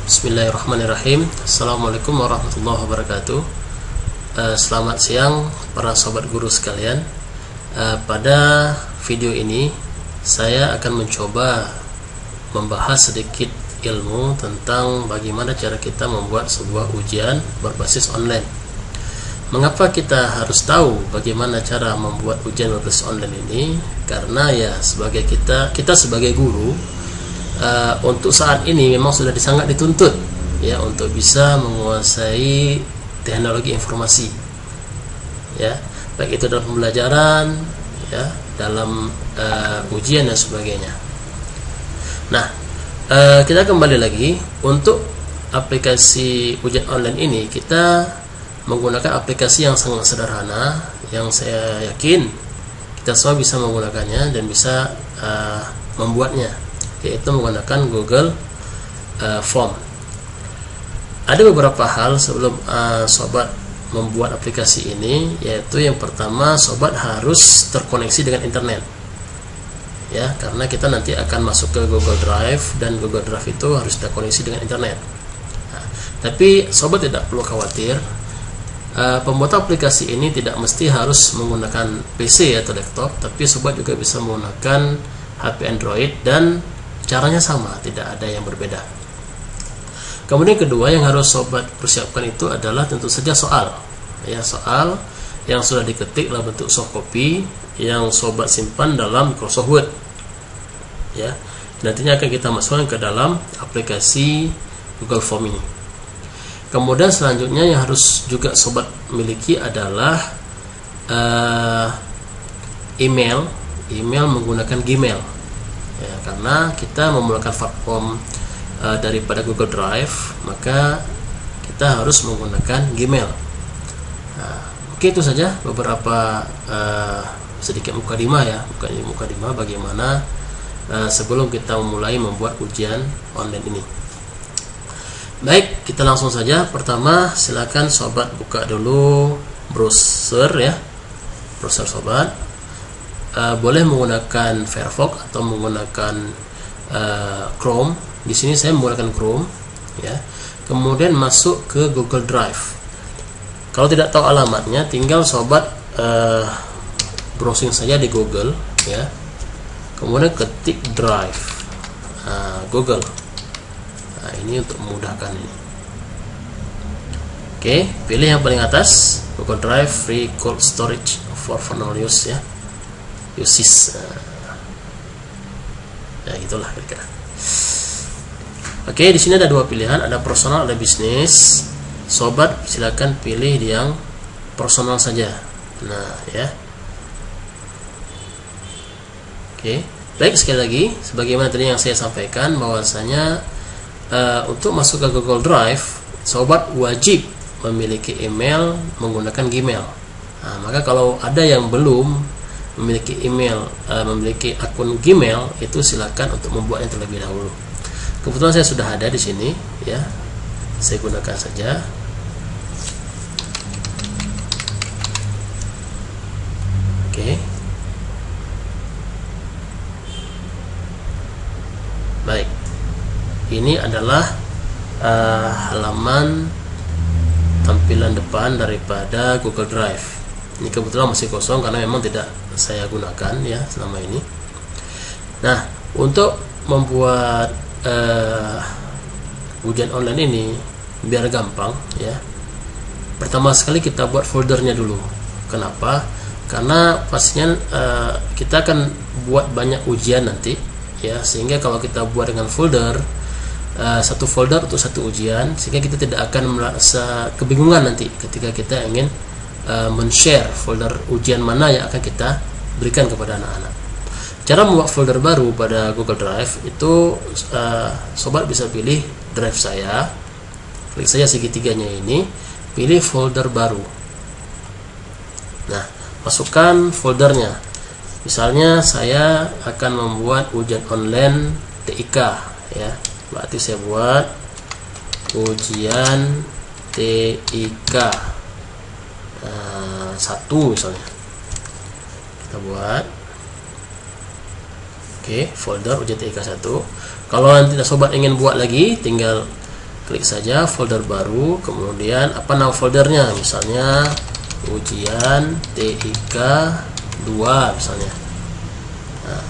Bismillahirrahmanirrahim. Assalamualaikum warahmatullahi wabarakatuh. Selamat siang para sobat guru sekalian. Pada video ini saya akan mencoba membahas sedikit ilmu tentang bagaimana cara kita membuat sebuah ujian berbasis online. Mengapa kita harus tahu bagaimana cara membuat ujian berbasis online ini? Karena ya sebagai kita sebagai guru, untuk saat ini memang sudah sangat dituntut ya untuk bisa menguasai teknologi informasi, ya, baik itu dalam pembelajaran, ya, dalam ujian dan sebagainya. Nah, kita kembali lagi untuk aplikasi ujian online ini. Kita menggunakan aplikasi yang sangat sederhana, yang saya yakin kita semua bisa menggunakannya dan bisa membuatnya, yaitu menggunakan Google Form. Ada beberapa hal sebelum sobat membuat aplikasi ini, yaitu yang pertama, sobat harus terkoneksi dengan internet, ya, karena kita nanti akan masuk ke Google Drive dan Google Drive itu harus terkoneksi dengan internet. Nah, tapi sobat tidak perlu khawatir, pembuat aplikasi ini tidak mesti harus menggunakan PC atau laptop, tapi sobat juga bisa menggunakan HP Android dan caranya sama, tidak ada yang berbeda. Kemudian kedua yang harus sobat persiapkan itu adalah tentu saja soal, ya, soal yang sudah diketik dalam bentuk soft copy yang sobat simpan dalam Microsoft Word, ya, nantinya akan kita masukkan ke dalam aplikasi Google Form ini. Kemudian selanjutnya yang harus juga sobat miliki adalah email menggunakan Gmail. Ya, karena kita memulakan platform daripada Google Drive, maka kita harus menggunakan Gmail. Nah, oke, itu saja beberapa sedikit mukadimah, ya, mukadimah bagaimana sebelum kita memulai membuat ujian online ini. Baik, kita langsung saja. Pertama, silakan sobat buka dulu browser, ya, browser sobat. Boleh menggunakan Firefox atau menggunakan Chrome. Di sini saya menggunakan Chrome, ya. Kemudian masuk ke Google Drive. Kalau tidak tahu alamatnya, tinggal sobat browsing saja di Google, ya. Kemudian ketik Drive, Google. Nah, ini untuk memudahkan ini. Oke, pilih yang paling atas, Google Drive Free Cold Storage for Personal Use, ya. Uses, ya, gitulah kira-kira. Oke, di sini ada dua pilihan, ada personal, ada bisnis. Sobat silakan pilih yang personal saja. Nah, ya. Oke, baik, sekali lagi sebagaimana tadi yang saya sampaikan bahwasanya untuk masuk ke Google Drive, sobat wajib memiliki email menggunakan Gmail. Nah, maka kalau ada yang belum memiliki email, memiliki akun Gmail, itu silakan untuk membuatnya terlebih dahulu. Kebetulan saya sudah ada di sini, ya, saya gunakan saja. Oke, baik, ini adalah halaman tampilan depan daripada Google Drive. Ini kebetulan masih kosong karena memang tidak saya gunakan, ya, selama ini. Nah, untuk membuat ujian online ini biar gampang, ya, pertama sekali kita buat foldernya dulu. Kenapa? Karena pastinya kita akan buat banyak ujian nanti, ya, sehingga kalau kita buat dengan folder, satu folder untuk satu ujian, sehingga kita tidak akan merasa kebingungan nanti ketika kita ingin men-share folder ujian mana yang akan kita berikan kepada anak-anak. Cara membuat folder baru pada Google Drive itu, sobat bisa pilih drive saya, klik saja segitiganya ini, pilih folder baru. Nah, masukkan foldernya. Misalnya saya akan membuat ujian online TIK, ya, berarti saya buat ujian TIK 1 misalnya, kita buat. Oke, folder ujian TIK 1. Kalau nanti sobat ingin buat lagi, tinggal klik saja folder baru, kemudian apa nama foldernya, misalnya ujian TIK 2 misalnya, nah,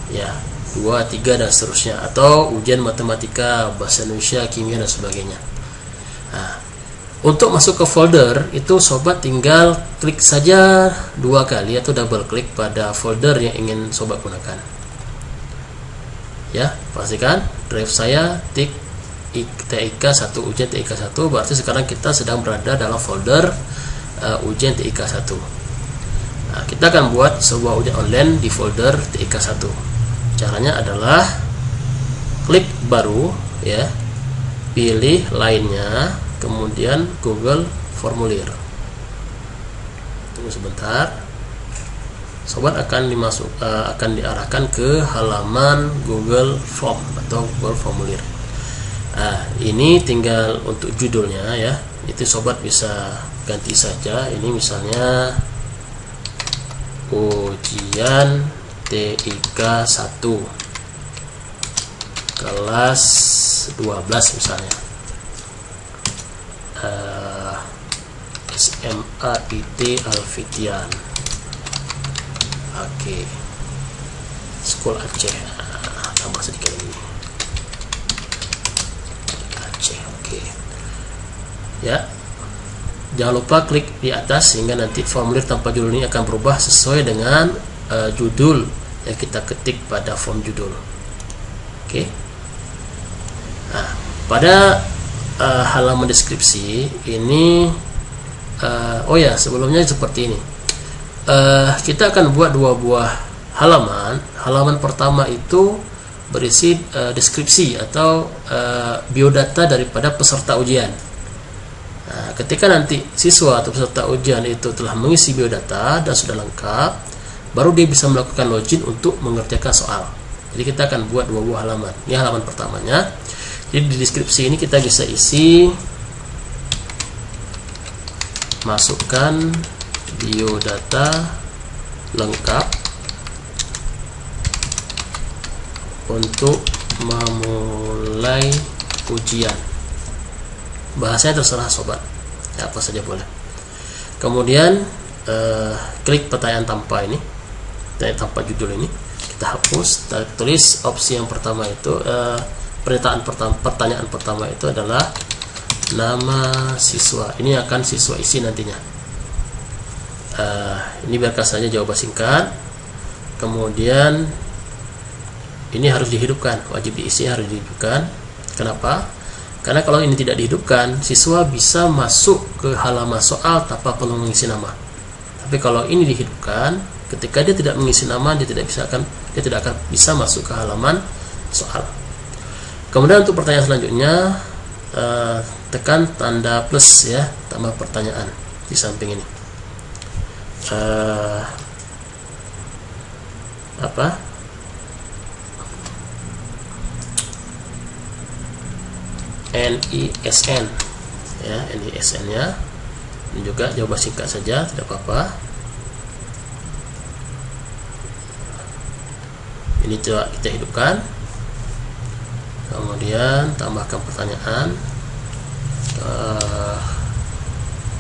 ya 2, 3 dan seterusnya, atau ujian matematika, bahasa Indonesia, kimia dan sebagainya. Nah, untuk masuk ke folder itu sobat tinggal klik saja 2 kali atau double klik pada folder yang ingin sobat gunakan. Ya, pastikan drive saya TIK 1, ujian TIK 1, berarti sekarang kita sedang berada dalam folder ujian TIK 1. Nah, kita akan buat sebuah ujian online di folder TIK 1. Caranya adalah klik baru ya, pilih lainnya, kemudian Google Formulir. Tunggu sebentar. Sobat akan diarahkan ke halaman Google Form atau Google Formulir. Nah, ini tinggal untuk judulnya ya, itu sobat bisa ganti saja. Ini misalnya ujian TIK 1 kelas 12 misalnya, SMA IT Alfitian, oke, School Aceh. Tambah sedikit ini Aceh, oke ya. Jangan lupa klik di atas sehingga nanti formulir tanpa judul ini akan berubah sesuai dengan judul yang kita ketik pada form judul. Oke. Nah, pada halaman deskripsi ini, oh ya, sebelumnya seperti ini. Kita akan buat 2 buah halaman. Halaman pertama itu berisi deskripsi atau biodata daripada peserta ujian. Nah, ketika nanti siswa atau peserta ujian itu telah mengisi biodata dan sudah lengkap, baru dia bisa melakukan login untuk mengerjakan soal. Jadi kita akan buat 2 buah halaman. Ini halaman pertamanya. Jadi di deskripsi ini kita bisa isi, masukkan biodata lengkap untuk memulai ujian. Bahasanya terserah sobat, ya, apa saja boleh. Kemudian klik pertanyaan tanpa ini, pertanyaan tanpa judul ini kita hapus. Kita tulis opsi yang pertama itu, pertanyaan pertama itu adalah nama siswa. Ini akan siswa isi nantinya. Ini biarkan saja jawaban singkat. Kemudian ini harus dihidupkan, wajib diisi, harus dihidupkan. Kenapa? Karena kalau ini tidak dihidupkan, siswa bisa masuk ke halaman soal tanpa perlu mengisi nama. Tapi kalau ini dihidupkan, ketika dia tidak mengisi nama, dia tidak akan bisa masuk ke halaman soal. Kemudian untuk pertanyaan selanjutnya, tekan tanda plus ya, tambah pertanyaan di samping ini. NISN ya, NISN nya. Ini juga jawaban singkat saja, tidak apa-apa. Ini coba kita hidupkan. Kemudian tambahkan pertanyaan,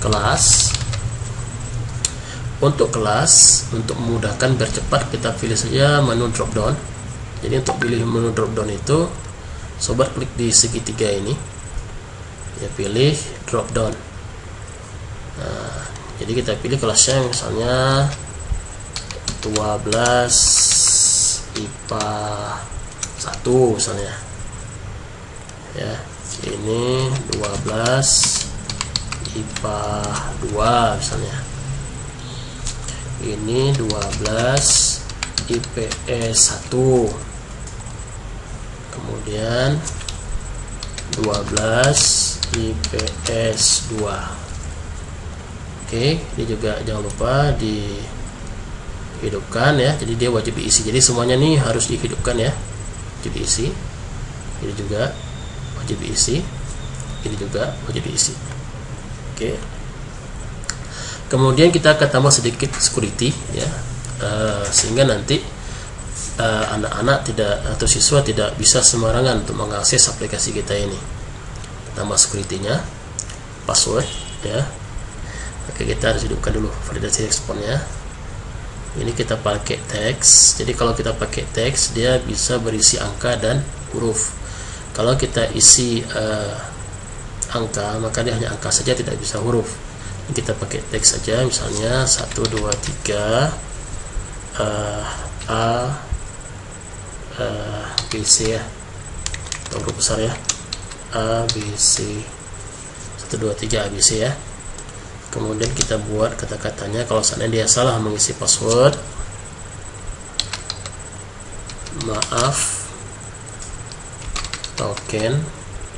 kelas. Untuk kelas, untuk memudahkan biar cepat, kita pilih saja menu drop down. Jadi untuk pilih menu drop down itu, sobat klik di segitiga ini ya, pilih drop down. Nah, jadi kita pilih kelasnya misalnya 12 IPA 1 misalnya ya, ini 12 IPA 2 misalnya, ini 12 IPS 1, kemudian 12 IPS 2. Oke, ini juga jangan lupa dihidupkan ya, jadi dia wajib diisi. Jadi semuanya nih harus dihidupkan ya, wajib diisi. Ini juga wajib diisi, ini juga wajib diisi. Oke. Kemudian kita akan tambah sedikit security ya, sehingga nanti anak-anak tidak atau siswa tidak bisa sembarangan untuk mengakses aplikasi kita ini. Tambah security-nya, password ya. Oke, kita harus hidupkan dulu validasi responnya. Ini kita pakai teks. Jadi kalau kita pakai teks, dia bisa berisi angka dan huruf. Kalau kita isi angka, maka dia hanya angka saja, tidak bisa huruf. Ini kita pakai teks saja, misalnya 1 2 3 B C ya, atau huruf besar ya, A B C, 1 2 3 A B C ya. Kemudian kita buat kata-katanya. Kalau seandainya dia salah mengisi password, maaf, token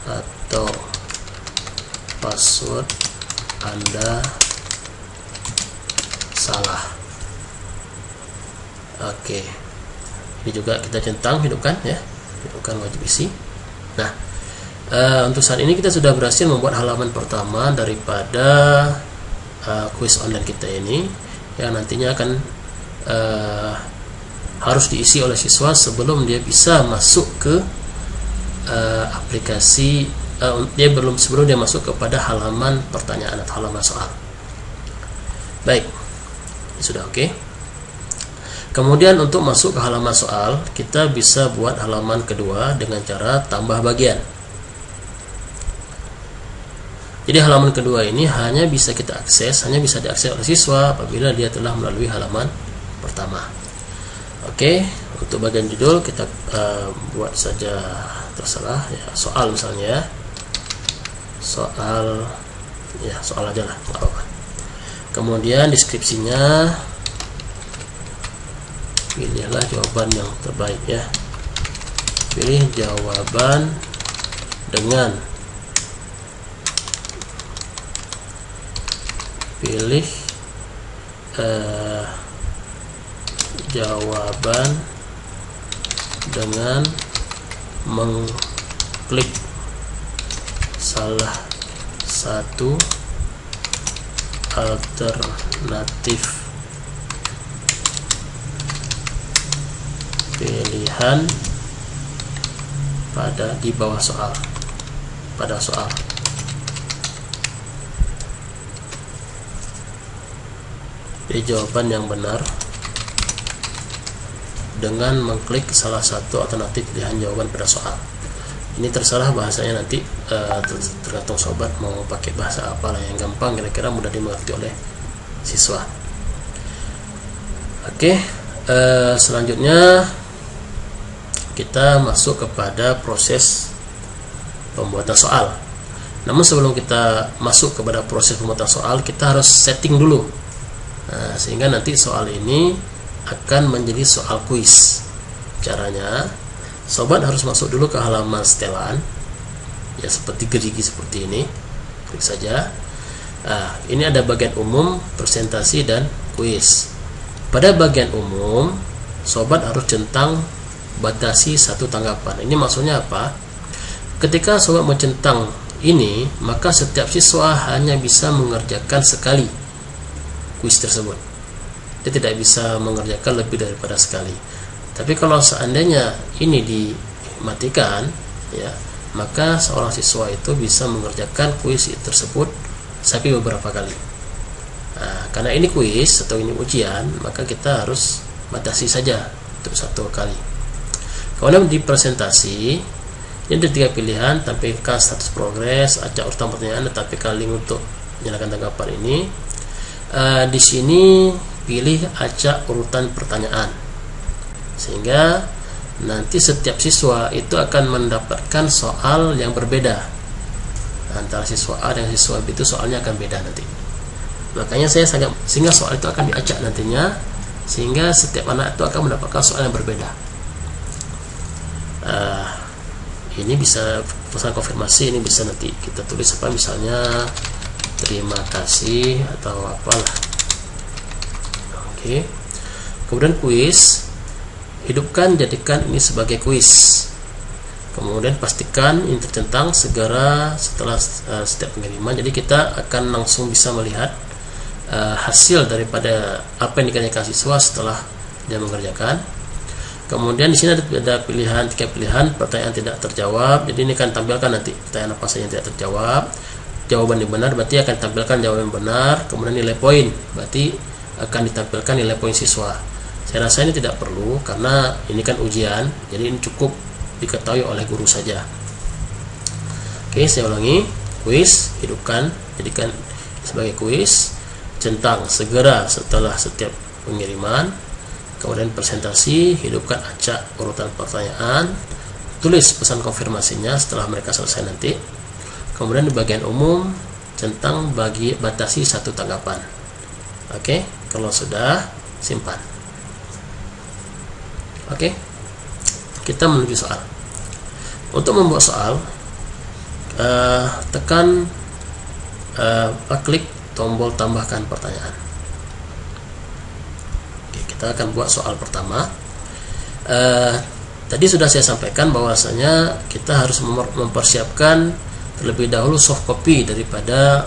atau password Anda salah. Oke, ini juga kita centang hidupkan ya, hidupkan wajib isi. Nah, untuk saat ini kita sudah berhasil membuat halaman pertama daripada kuis online kita ini, yang nantinya akan harus diisi oleh siswa sebelum dia bisa masuk ke aplikasi, sebelum dia masuk kepada halaman pertanyaan atau halaman soal. Baik, sudah oke. Kemudian untuk masuk ke halaman soal, kita bisa buat halaman kedua dengan cara tambah bagian. Jadi halaman kedua ini hanya bisa kita akses, hanya bisa diakses oleh siswa apabila dia telah melalui halaman pertama. Oke, untuk bagian judul kita buat saja terserah ya, soal misalnya ya. Soal aja lah, nggak apa-apa. Kemudian deskripsinya, pilihlah jawaban yang terbaik ya. Pilih jawaban dengan jawaban dengan mengklik salah satu alternatif pilihan di bawah soal, pada soal. Jawaban yang benar dengan mengklik salah satu alternatif pilihan jawaban pada soal. Ini terserah bahasanya nanti, tergantung sobat mau pakai bahasa apa lah yang gampang, kira-kira mudah dimengerti oleh siswa. Oke, selanjutnya kita masuk kepada proses pembuatan soal. Namun sebelum kita masuk kepada proses pembuatan soal, kita harus setting dulu. Nah, sehingga nanti soal ini akan menjadi soal kuis. Caranya, sobat harus masuk dulu ke halaman setelan ya, seperti gerigi seperti ini. Klik saja. Nah, ini ada bagian umum, presentasi, dan kuis. Pada bagian umum, sobat harus centang batasi satu tanggapan. Ini maksudnya apa? Ketika sobat mencentang ini, maka setiap siswa hanya bisa mengerjakan sekali kuis tersebut. Dia tidak bisa mengerjakan lebih daripada sekali. Tapi kalau seandainya ini dimatikan ya, maka seorang siswa itu bisa mengerjakan kuis tersebut sampai beberapa kali. Nah, karena ini kuis atau ini ujian, maka kita harus batasi saja untuk satu kali. Kemudian di presentasi, ini ada 3 pilihan: tampilkan status progres, acak urutan pertanyaan, tampilkan link untuk menyalakan tanggapan ini. Di sini pilih acak urutan pertanyaan, sehingga nanti setiap siswa itu akan mendapatkan soal yang berbeda. Antara siswa A dan siswa B itu soalnya akan beda nanti. Makanya sehingga soal itu akan diacak nantinya, sehingga setiap anak itu akan mendapatkan soal yang berbeda. Ini bisa pesan konfirmasi, ini bisa nanti kita tulis apa, misalnya terima kasih atau apalah. Oke. Kemudian kuis, hidupkan, jadikan ini sebagai kuis. Kemudian pastikan ini tercentang segera setelah setiap pengiriman. Jadi kita akan langsung bisa melihat hasil daripada apa yang dikerjakan siswa setelah dia mengerjakan. Kemudian di sini ada pilihan, 3 pilihan pertanyaan tidak terjawab. Jadi ini akan tampilkan nanti pertanyaan apa saja yang tidak terjawab. Jawaban yang benar berarti akan ditampilkan jawaban yang benar. Kemudian nilai poin berarti akan ditampilkan nilai poin siswa. Saya rasa ini tidak perlu karena ini kan ujian, jadi ini cukup diketahui oleh guru saja. Oke, saya ulangi. Kuis, hidupkan, jadikan sebagai kuis. Centang segera setelah setiap pengiriman. Kemudian presentasi, hidupkan acak urutan pertanyaan, tulis pesan konfirmasinya setelah mereka selesai nanti. Kemudian di bagian umum, centang batasi 1 tanggapan. Oke, kalau sudah, simpan. Oke, kita menuju soal. Untuk membuat soal, tekan klik tombol tambahkan pertanyaan. Kita akan buat soal pertama. Tadi sudah saya sampaikan bahwasanya kita harus mempersiapkan terlebih dahulu soft copy daripada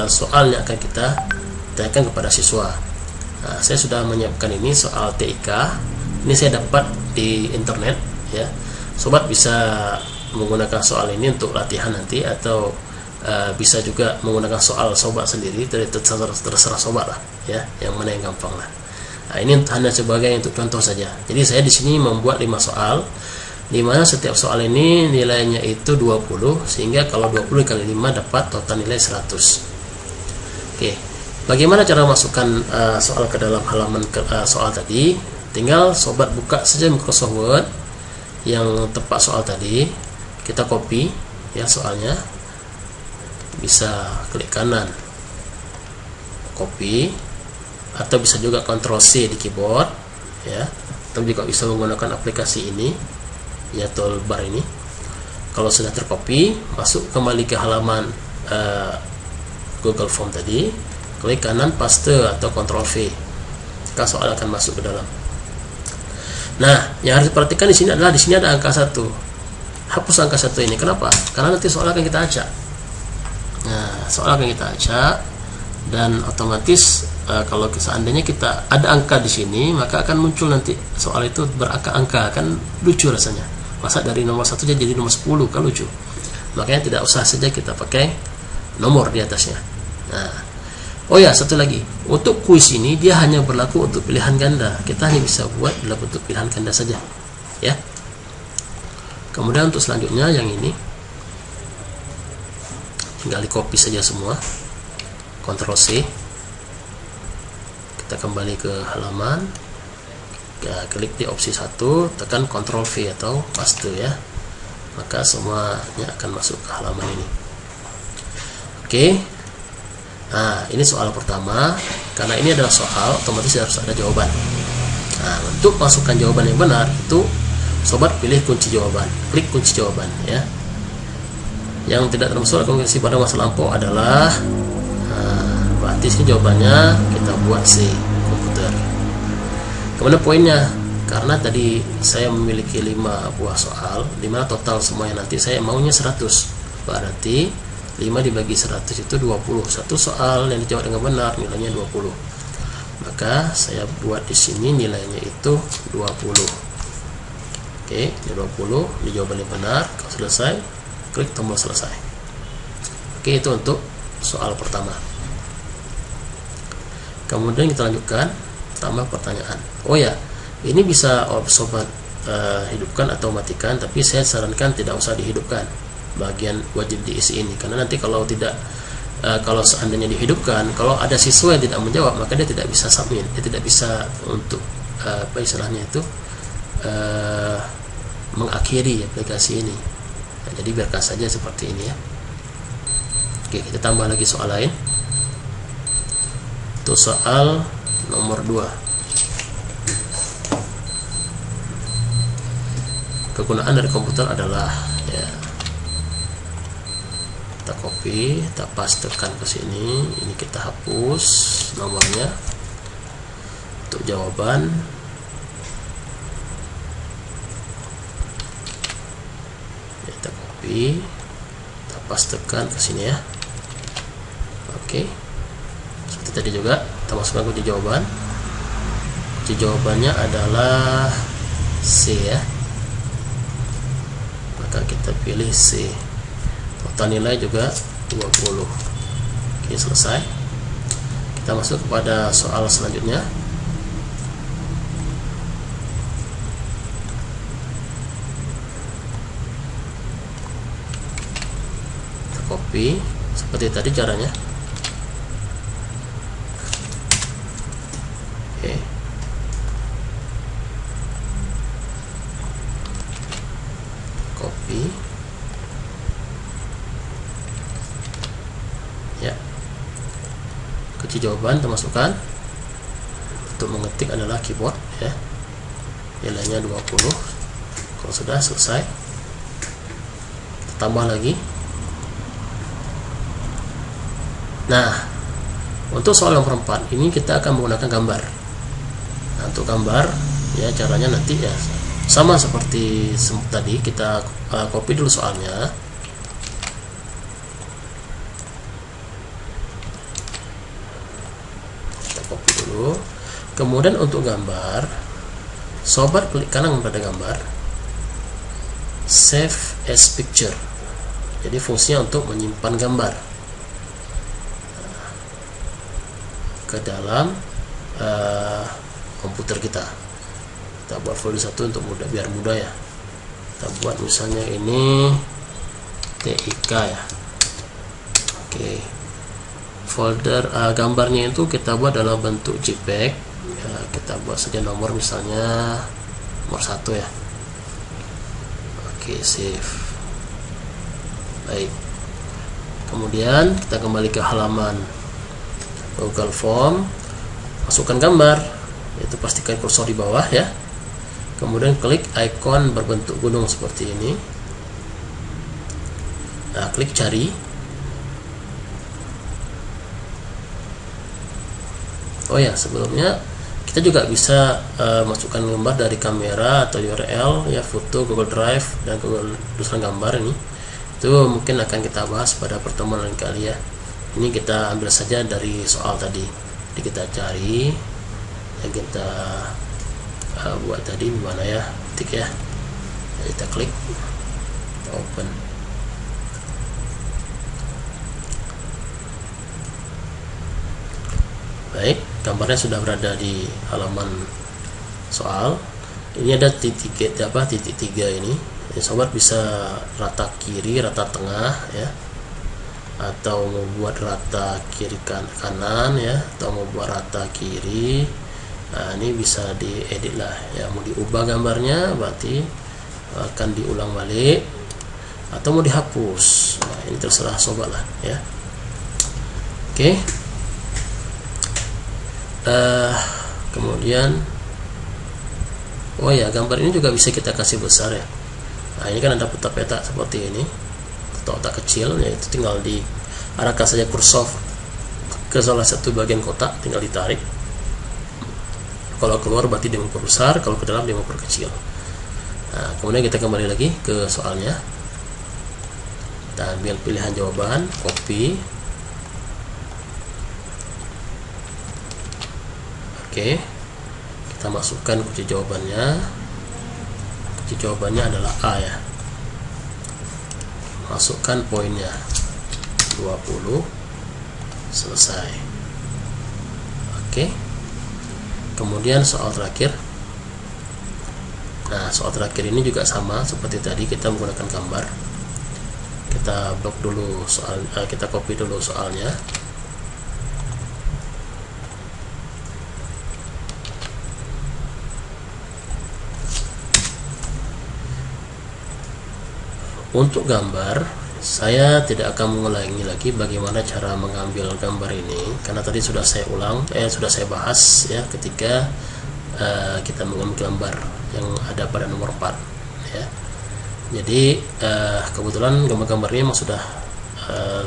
soal yang akan kita tanyakan kepada siswa. Nah, saya sudah menyiapkan ini soal TIK. Ini saya dapat di internet ya. Sobat bisa menggunakan soal ini untuk latihan nanti, atau bisa juga menggunakan soal sobat sendiri. Terserah sobat lah ya, yang mana yang gampang lah. Nah, ini hanya sebagai untuk contoh saja. Jadi saya di sini membuat 5 soal, di mana setiap soal ini nilainya itu 20, sehingga kalau 20 kali 5 dapat total nilai 100. Oke, bagaimana cara masukkan soal ke dalam halaman soal tadi? Tinggal sobat buka saja Microsoft Word yang tempat soal tadi, kita copy ya soalnya, bisa klik kanan copy, atau bisa juga Ctrl C di keyboard ya, atau juga bisa menggunakan aplikasi ini ya, toolbar ini. Kalau sudah tercopy, masuk kembali ke halaman Google Form tadi, klik kanan paste atau Ctrl V, maka soal akan masuk ke dalam. Nah, yang harus diperhatikan di sini adalah di sini ada angka 1. Hapus angka 1 ini. Kenapa? Karena nanti soal akan kita acak. Nah, soal akan kita acak, dan otomatis kalau seandainya kita ada angka di sini, maka akan muncul nanti soal itu berangka-angka, kan lucu rasanya. Masa dari nomor 1 jadi nomor 10, kan lucu. Makanya tidak usah saja kita pakai nomor di atasnya. Nah, oh ya, satu lagi, untuk kuis ini dia hanya berlaku untuk pilihan ganda. Kita hanya bisa buat dalam bentuk pilihan ganda saja, ya. Kemudian untuk selanjutnya yang ini, tinggal di copy saja semua, Ctrl C. Kita kembali ke halaman, klik di opsi 1, tekan Ctrl V atau paste ya, maka semuanya akan masuk ke halaman ini. Oke. Nah, ini soal pertama. Karena ini adalah soal, otomatis harus ada jawaban. Nah, untuk masukkan jawaban yang benar itu sobat pilih kunci jawaban, klik kunci jawaban ya. Yang tidak termasuk komunikasi pada masa lampau adalah, berarti sini jawabannya kita buat C komputer. Kemudian poinnya, karena tadi saya memiliki 5 buah soal, dimana total semuanya nanti saya maunya 100, berarti 5 dibagi 100 itu 20. Satu soal yang dijawab dengan benar nilainya 20. Maka saya buat di sini nilainya itu 20. Oke, ini 20 di jawaban yang benar. Kalau selesai, klik tombol selesai. Oke, itu untuk soal pertama. Kemudian kita lanjutkan, tambah pertanyaan. Oh ya, ini bisa sobat hidupkan atau matikan, tapi saya sarankan tidak usah dihidupkan bagian wajib diisi ini, karena nanti kalau tidak kalau seandainya dihidupkan, kalau ada siswa yang tidak menjawab, maka dia tidak bisa submit, dia tidak bisa untuk apa istilahnya itu mengakhiri aplikasi ini. Nah, jadi biarkan saja seperti ini ya. Oke, kita tambah lagi soal lain. Itu soal nomor 2. Kegunaan dari komputer adalah ya, kita copy, kita pastekan ke sini, ini kita hapus nomornya. Untuk jawaban kita copy, kita pastekan ke sini ya. Oke, seperti tadi juga kita masukkan kunci jawaban. Kunci jawabannya adalah C ya, maka kita pilih C. Total nilai juga 20. Oke, selesai. Kita masuk kepada soal selanjutnya. Kita copy seperti tadi caranya. Oke. Copy. Ya. Kunci jawaban kita masukkan. Untuk mengetik adalah keyboard ya. Nilainya 20. Kalau sudah selesai, kita tambah lagi. Nah, untuk soal nomor 4 ini kita akan menggunakan gambar. Nah, untuk gambar ya caranya nanti ya sama seperti tadi, kita copy dulu soalnya. Kita copy dulu. Kemudian untuk gambar, sobat klik kanan pada gambar, save as picture. Jadi fungsinya untuk menyimpan gambar ke dalam komputer kita. Kita buat folder satu untuk mudah, biar mudah ya. Kita buat misalnya ini TIK ya. Oke. Folder gambarnya itu kita buat dalam bentuk JPEG ya, kita buat saja nomor, misalnya nomor 1 ya. Oke, save. Baik. Kemudian kita kembali ke halaman Google Form, masukkan gambar, yaitu pastikan kursor di bawah ya. Kemudian klik ikon berbentuk gunung seperti ini. Nah, klik cari. Oh ya, sebelumnya kita juga bisa masukkan gambar dari kamera atau URL ya, foto, Google Drive dan Google Dosen gambar ini. Itu mungkin akan kita bahas pada pertemuan lain kali ya. Ini kita ambil saja dari soal tadi. Jadi kita cari yang kita buat tadi di mana ya, tik ya. Jadi kita klik, kita open. Baik, gambarnya sudah berada di halaman soal. Ini ada titik 3 ini. Jadi sobat bisa rata kiri, rata tengah ya, atau membuat rata kiri kanan ya, atau membuat rata kiri. Nah, ini bisa diedit lah ya, mau diubah gambarnya berarti akan diulang balik atau mau dihapus. Nah, ini terserah sobat lah ya. Oke. Kemudian oh ya, gambar ini juga bisa kita kasih besar ya. Nah, ini kan ada peta-peta seperti ini, kotak kecil, yaitu tinggal diarahkan saja kursor ke salah satu bagian kotak, tinggal ditarik. Kalau keluar berarti dia memperbesar, kalau ke dalam dia memperkecil. Nah, kemudian kita kembali lagi ke soalnya. Kita ambil pilihan jawaban, copy. Oke, kita masukkan kunci jawabannya. Kunci jawabannya adalah A ya. Masukkan poinnya 20. Selesai. Oke. Kemudian soal terakhir. Nah, soal terakhir ini juga sama seperti tadi, kita menggunakan gambar. Kita blok dulu soal, kita copy dulu soalnya. Untuk gambar, saya tidak akan mengulangi lagi bagaimana cara mengambil gambar ini, karena tadi sudah saya sudah saya bahas ya ketika kita mengambil gambar yang ada pada nomor 4 ya. Jadi kebetulan gambar-gambar ini memang sudah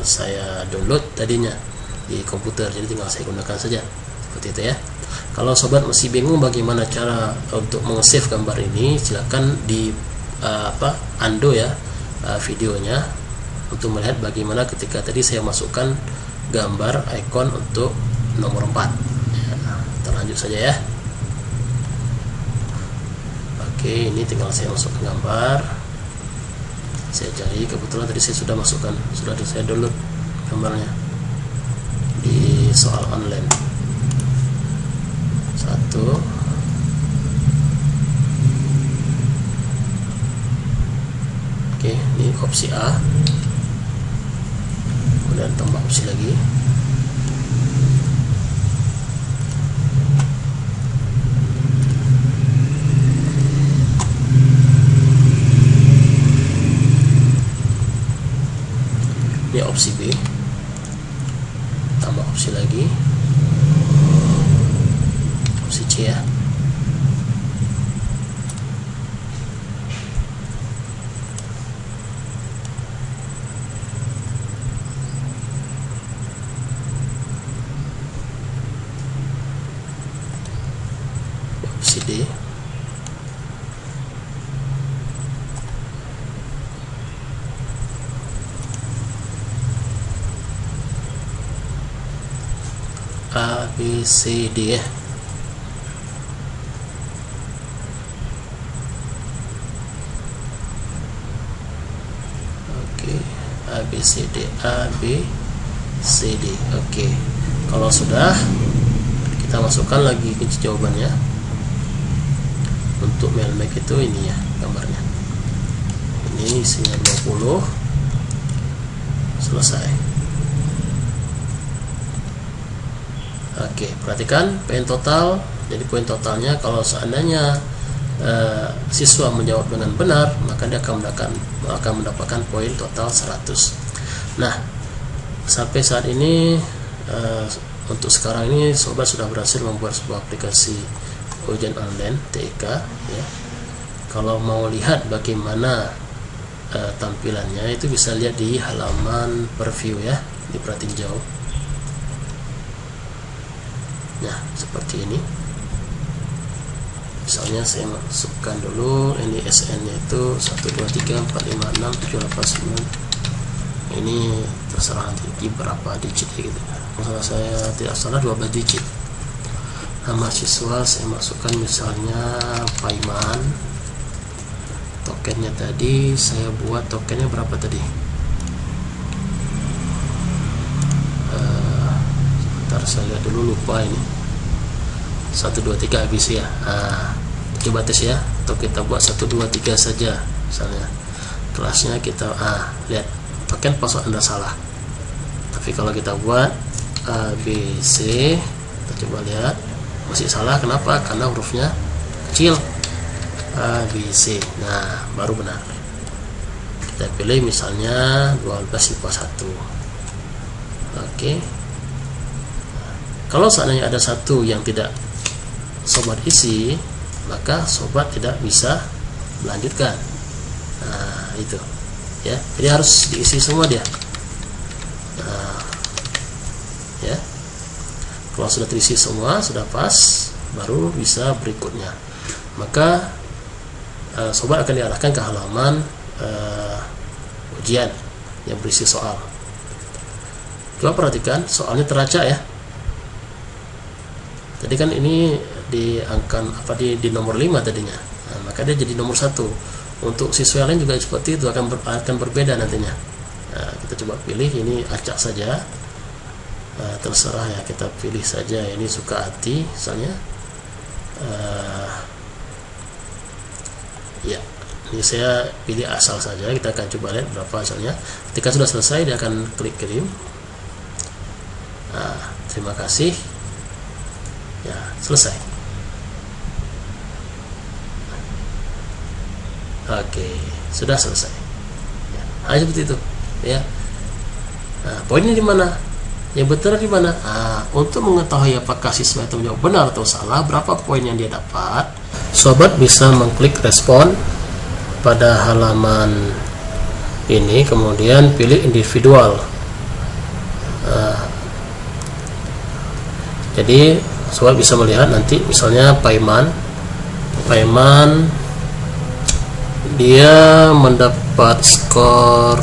saya download tadinya di komputer, jadi tinggal saya gunakan saja seperti itu ya. Kalau sobat masih bingung bagaimana cara untuk meng-save gambar ini, silakan di undo ya videonya untuk melihat bagaimana ketika tadi saya masukkan gambar ikon untuk nomor 4 ya. Kita lanjut saja ya. Oke, ini tinggal saya masukkan gambar. Saya cari, kebetulan tadi saya sudah masukkan, sudah saya download gambarnya di soal online. Satu. Oke, ini opsi A. Kemudian tambah opsi lagi. Ini opsi B, tambah opsi lagi, opsi C ya. Opsi D. A, B, C, D ya. Oke, A, B, C, D, A, B, C, D. Oke, kalau sudah, kita masukkan lagi kunci jawabannya. Untuk mailmake itu ini ya gambarnya. Ini isinya 20. Selesai. Oke, perhatikan poin total. Jadi poin totalnya kalau seandainya siswa menjawab dengan benar, maka dia akan mendapatkan poin total 100. Nah, sampai saat ini untuk sekarang ini sobat sudah berhasil membuat sebuah aplikasi ujian online TIK ya. Kalau mau lihat bagaimana tampilannya, itu bisa lihat di halaman preview ya, diperhatiin jauh. Nah, seperti ini. Misalnya saya masukkan dulu ini SN nya itu 123456789. Ini terserah nanti berapa digit gitu. Kalau saya tidak salah 12 digit. Nama siswa saya masukkan misalnya Paiman. Tokennya tadi saya buat tokennya berapa tadi? Sebentar saya lihat dulu, lupa ini. 123 ABC ya. Nah, coba tes ya. Atau kita buat 123 saja misalnya. Kelasnya kita lihat token password Anda salah. Tapi kalau kita buat ABC, kita coba lihat masih salah. Kenapa? Karena hurufnya kecil. ABC. Nah, baru benar. Kita pilih misalnya 12 IPA 1. Oke. Kalau seandainya ada satu yang tidak sobat isi, maka sobat tidak bisa melanjutkan. Nah, itu ya. Jadi harus diisi semua dia. Nah, ya. Kalau sudah terisi semua, sudah pas, baru bisa berikutnya. Maka sobat akan diarahkan ke halaman ujian yang berisi soal. Coba perhatikan soalnya teracak ya. Tadi kan ini diangkat di nomor 5 tadinya. Nah, maka dia jadi nomor 1. Untuk siswa lain juga seperti itu, akan berbeda nantinya. Nah, kita coba pilih ini acak saja. Terserah ya, kita pilih saja ini suka hati misalnya. Ya, ini saya pilih asal saja. Kita akan coba lihat berapa hasilnya. Ketika sudah selesai, dia akan klik kirim. Nah, terima kasih. Ya, selesai. Oke, sudah selesai. Ya, hanya seperti itu, ya. Nah, poinnya di mana? Yang betul di mana? Untuk mengetahui apakah siswa itu menjawab benar atau salah, berapa poin yang dia dapat, sobat bisa mengklik respon pada halaman ini, kemudian pilih individual. Jadi sobat bisa melihat nanti misalnya Paiman dia mendapat skor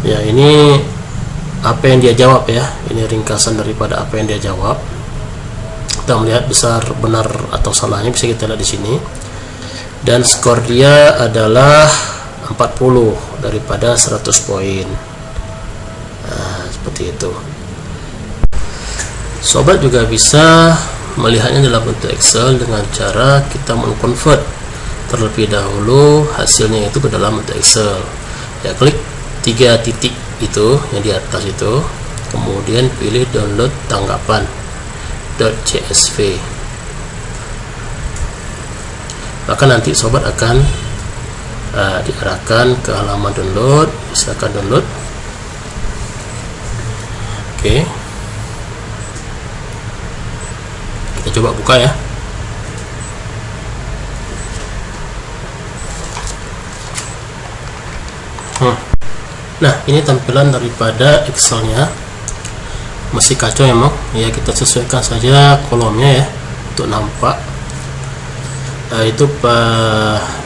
ya, ini apa yang dia jawab ya, ini ringkasan daripada apa yang dia jawab. Kita melihat besar benar atau salahnya bisa kita lihat di sini. dan skor dia adalah 40 daripada 100 poin. Nah, seperti itu. Sobat juga bisa melihatnya dalam bentuk Excel dengan cara kita mengkonvert terlebih dahulu hasilnya itu ke dalam bentuk Excel. Ya, klik 3 titik itu yang di atas itu, kemudian pilih download tanggapan .csv. Maka nanti sobat akan diarahkan ke halaman download. Silakan download. Oke, kita coba buka ya. Nah, ini tampilan daripada Excelnya. Masih kacau emang ya, kita sesuaikan saja kolomnya ya untuk nampak. Itu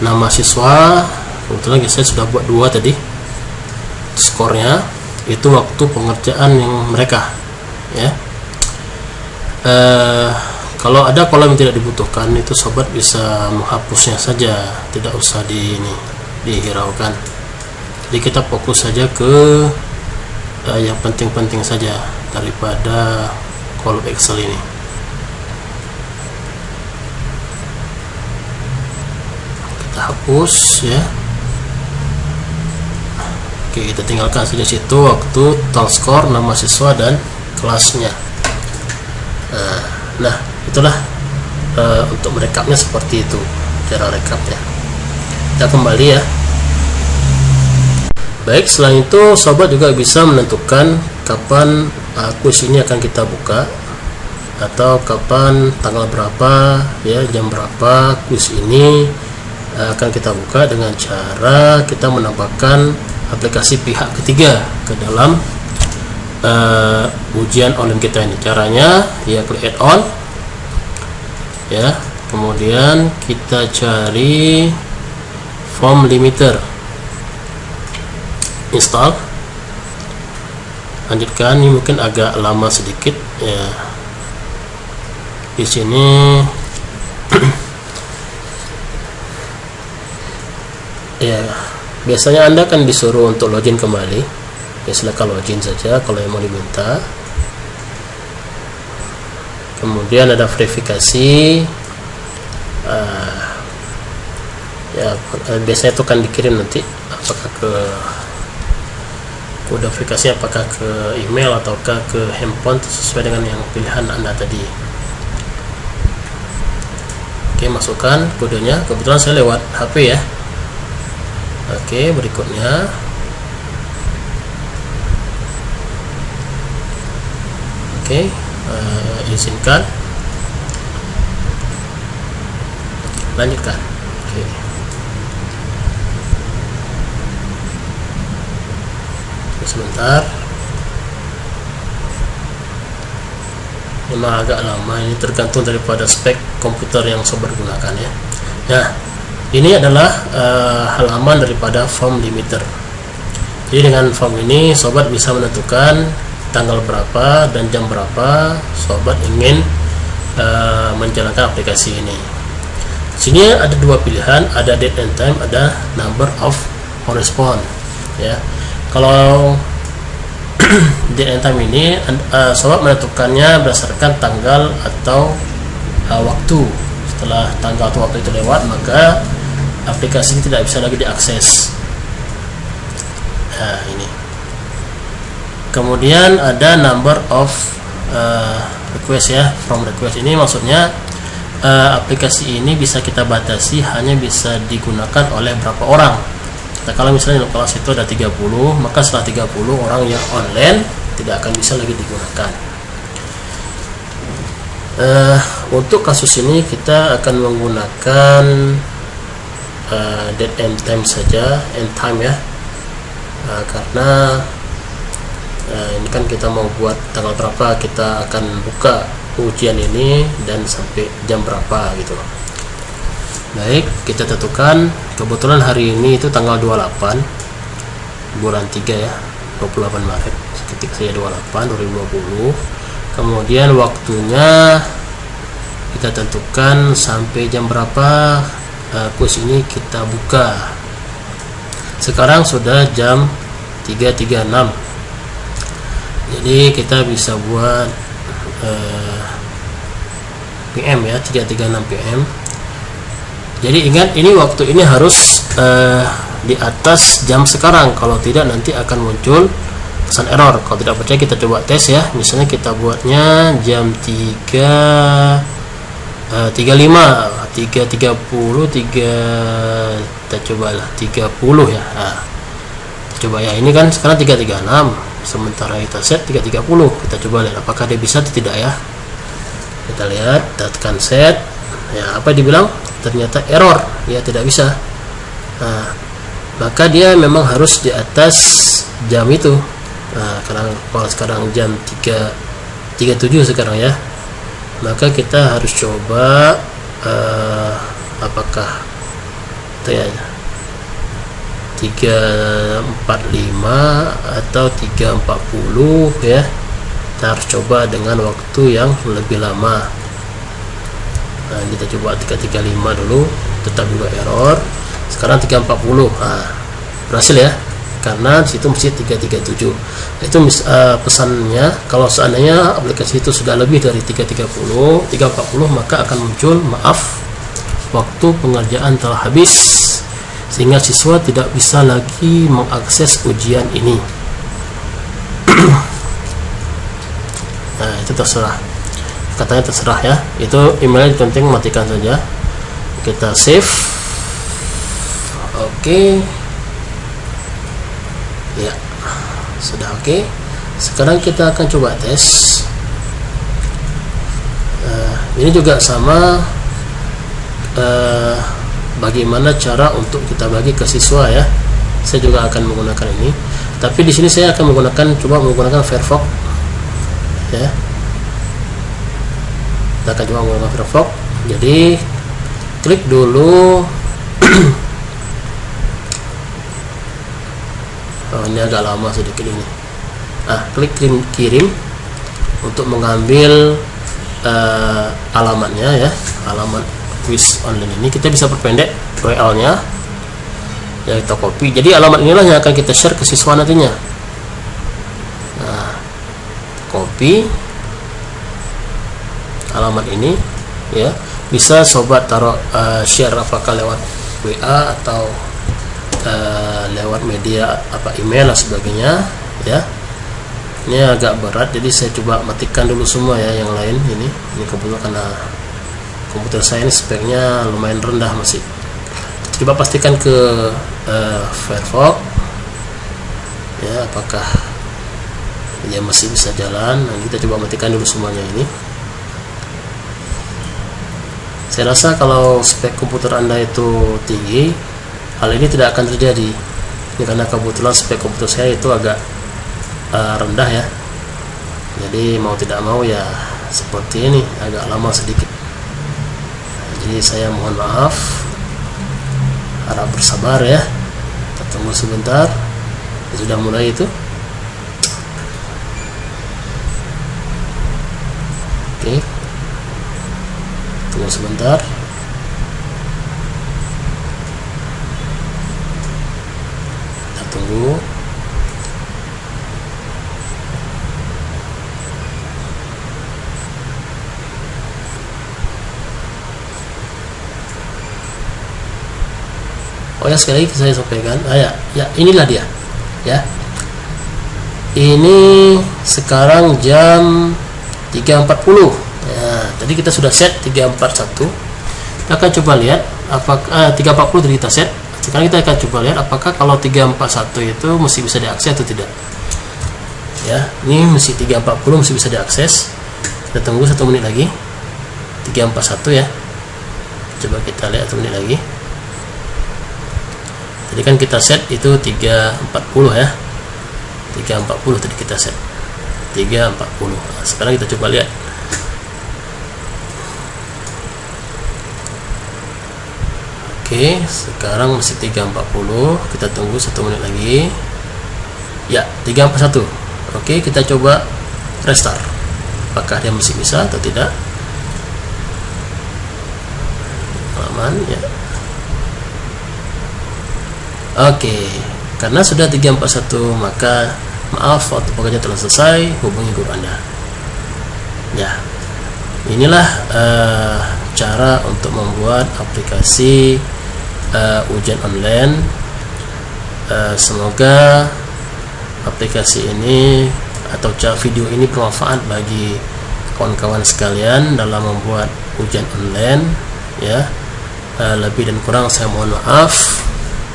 nama siswa, kebetulan saya sudah buat 2 tadi. Skornya itu waktu pengerjaan yang mereka ya. Kalau ada kolom yang tidak dibutuhkan, itu sobat bisa menghapusnya saja, tidak usah dihiraukan. Jadi kita fokus saja ke yang penting-penting saja daripada kolom Excel ini. Kita hapus ya. Oke, kita tinggalkan saja situ waktu, total skor, nama siswa dan kelasnya. Nah, itulah untuk merekapnya seperti itu, cara rekapnya. Kita kembali ya. Baik, selain itu sobat juga bisa menentukan kapan kuis ini akan kita buka, atau kapan, tanggal berapa ya, jam berapa kuis ini akan kita buka dengan cara kita menambahkan aplikasi pihak ketiga ke dalam ujian online kita ini. Caranya ya, klik add-on ya, kemudian kita cari form limiter, install, lanjutkan. Ini mungkin agak lama sedikit ya. Di sini ya, biasanya Anda akan disuruh untuk login kembali ya, silakan login saja kalau yang mau diminta. Kemudian ada verifikasi ya, biasanya itu akan dikirim nanti, apakah ke kode verifikasi, apakah ke email ataukah ke handphone, sesuai dengan yang pilihan Anda tadi. Oke, masukkan kodenya. Kebetulan saya lewat HP ya. Oke, berikutnya izinkan, lanjutkan. Oke. Sebentar, memang agak lama, ini tergantung daripada spek komputer yang sobat gunakan ya. Nah, ini adalah halaman daripada form limiter. Jadi dengan form ini sobat bisa menentukan tanggal berapa dan jam berapa sobat ingin menjalankan aplikasi ini. Sini ada 2 pilihan, ada date and time, ada number of correspond ya. Kalau date and time ini sobat menentukannya berdasarkan tanggal atau waktu. Setelah tanggal atau waktu itu lewat, maka aplikasi ini tidak bisa lagi diakses. Nah, ini. Kemudian ada number of request ya, from request. Ini maksudnya aplikasi ini bisa kita batasi, hanya bisa digunakan oleh berapa orang. Nah, kalau misalnya di kelas itu ada 30, maka setelah 30 orang yang online tidak akan bisa lagi digunakan. Untuk kasus ini kita akan menggunakan date and time saja, and time ya, karena ini kan kita mau buat tanggal berapa kita akan buka ujian ini dan sampai jam berapa gitu. Baik, kita tentukan. Kebetulan hari ini itu tanggal 28 bulan 3 ya, 28 Maret, ketik saya 28 2020. Kemudian waktunya kita tentukan sampai jam berapa kuis ini kita buka. Sekarang sudah jam 3.36, jadi kita bisa buat PM ya, 3.36 PM. Jadi ingat, ini waktu ini harus di atas jam sekarang, kalau tidak nanti akan muncul pesan error. Kalau tidak percaya kita coba tes ya. Misalnya kita buatnya jam 3.35, 3.30, kita cobalah 30 ya. Nah, coba ya, ini kan sekarang 3.36, sementara kita set 3.30. Kita coba lihat apakah dia bisa atau tidak ya. Kita lihat, tekan set ya, apa dibilang, ternyata error ya, tidak bisa. Nah, maka dia memang harus di atas jam itu. Nah, kalau sekarang jam 3.37 sekarang ya, maka kita harus coba apakah itu ya 3.45 atau 3.40 ya. Kita harus coba dengan waktu yang lebih lama. Nah, kita coba 3.35 dulu, tetap juga error. Sekarang 3.40, nah, berhasil ya, karena situ mesti 3.37. Itu pesannya, kalau seandainya aplikasi itu sudah lebih dari 3.30, 3.40, maka akan muncul maaf, waktu pengerjaan telah habis, sehingga siswa tidak bisa lagi mengakses ujian ini. Nah, itu terserah, katanya terserah ya. Itu emailnya penting matikan saja. Kita save. Oke. Ya, sudah oke. Sekarang kita akan coba tes. Ini juga sama. Bagaimana cara untuk kita bagi ke siswa ya. Saya juga akan menggunakan ini. Tapi di sini saya akan coba menggunakan Firefox. Ya. Kita akan coba menggunakan Firefox. Jadi klik dulu. Oh, ini agak lama sedikit ini. Klik kirim untuk mengambil alamatnya ya, alamat quiz online ini. Kita bisa perpendek URL-nya ya, kita copy. Jadi alamat inilah yang akan kita share ke siswa nantinya. Nah, copy alamat ini ya. Bisa sobat taruh share apakah lewat WA atau lewat media email dan sebagainya ya. Ini agak berat, jadi saya coba matikan dulu semua ya yang lain. Ini kebetulan karena komputer saya ini speknya lumayan rendah masih. Coba pastikan ke Firefox ya, apakah dia masih bisa jalan. Nah, kita coba matikan dulu semuanya ini. Saya rasa kalau spek komputer Anda itu tinggi, hal ini tidak akan terjadi. Ini karena kebetulan spek komputer saya itu agak rendah ya. Jadi mau tidak mau ya seperti ini, agak lama sedikit. Jadi saya mohon maaf, harap bersabar ya. Kita tunggu sebentar. Sudah mulai itu. Oke. Tunggu sebentar. Kita tunggu. Oh ya, sekali lagi saya sampaikan, ya inilah dia ya. Ini sekarang jam 3.40 ya. Tadi kita sudah set 3.41. Kita akan coba lihat apakah 3.40 tadi kita set. Sekarang kita akan coba lihat apakah kalau 3.41 itu masih bisa diakses atau tidak ya. Ini masih 3.40 masih bisa diakses. Kita tunggu 1 menit lagi. 3.41 ya. Coba kita lihat 1 menit lagi. Jadi kan kita set itu 3.40 ya. 3.40 tadi kita set 3.40. Nah, sekarang kita coba lihat. Oke, sekarang masih 3.40. Kita tunggu 1 menit lagi. Ya, 3.41. Oke, kita coba restart. Apakah dia masih bisa atau tidak? Aman ya. Oke, karena sudah 341 maka maaf, waktu pekerjaan telah selesai, hubungi guru Anda. Ya, inilah cara untuk membuat aplikasi ujian online. Semoga aplikasi ini atau video ini bermanfaat bagi kawan-kawan sekalian dalam membuat ujian online ya. Lebih dan kurang saya mohon maaf.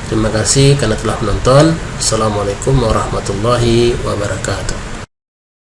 Terima kasih karena telah menonton. Assalamualaikum warahmatullahi wabarakatuh.